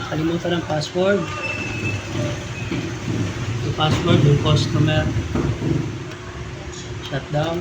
nakalimutan ng password. Yung password yung customer. Shutdown.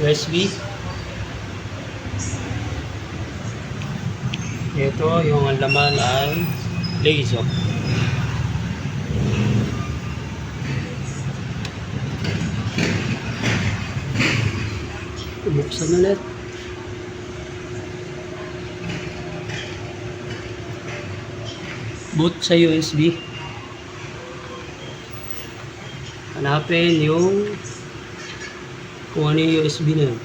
USB. Ito yung laman ay laser. Buksan ulit. Boot sa USB. Hanapin yung kung ano yung USB na yun.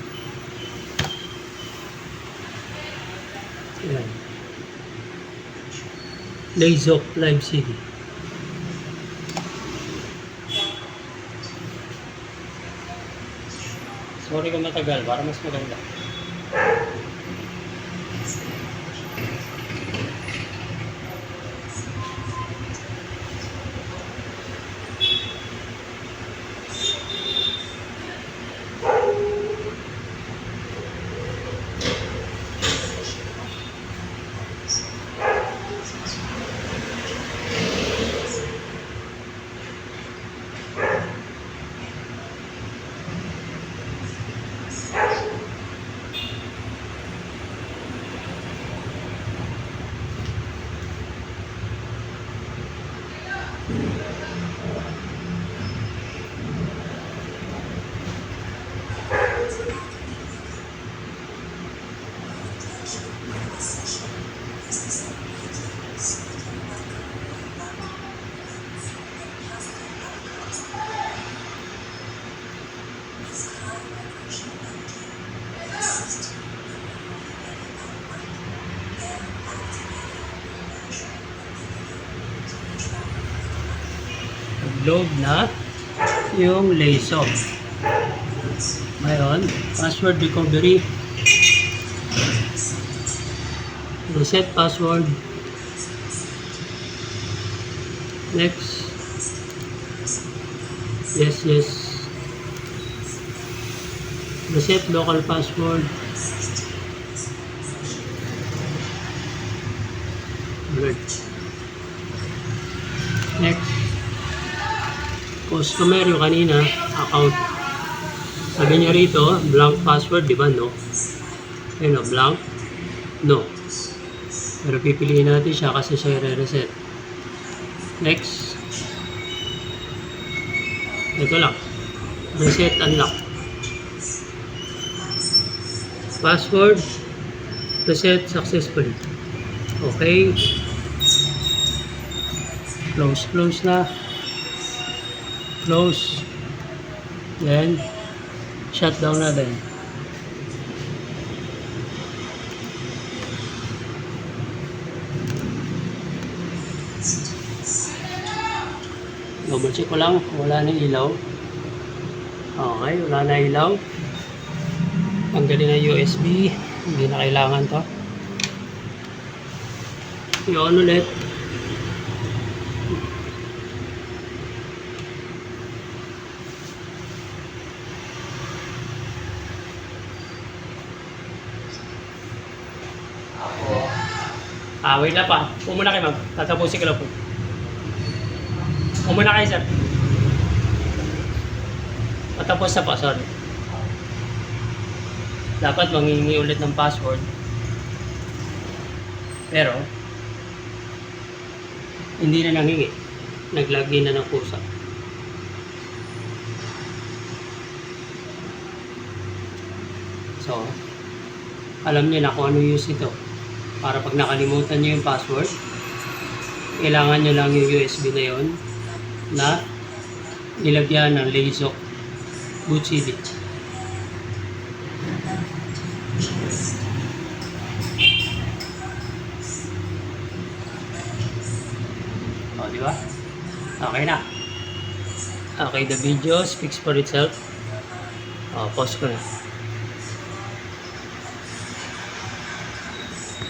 Ayan. Laser Live CD. Sorry kung matagal, para mas maganda. Log na yung laser. Ngayon, password recovery. Reset password. Next. Yes. Reset local password. Good. Next. Customer yung kanina, account. Sabi niya rito, blank password, di ba? No. Ayun o, blank. No. Pero pipiliin natin siya kasi siya i-reset. Next. Ito lang. Reset, unlock. Password. Reset successfully. Okay. Close na. Close. Then, shutdown na din. Double check ko lang. Wala na ilaw. Okay, wala na ilaw. Tanggalin na USB. Hindi na kailangan to. I-on ulit. Wait lang pa. Umuna kayo, ma'am. Tatapusin ko lang po. Umuna kayo, sir. Patapos na po, sorry. Dapat mangingi ulit ng password. Pero, hindi na nanghingi. Naglagay na ng kusa. So, alam niyo na kung ano use ito. Para pag nakalimutan nyo yung password, kailangan nyo lang yung USB na yon na nilagyan ng laser boot CD. di ba? Okay na. Okay, the video speaks for itself. Pause ko na.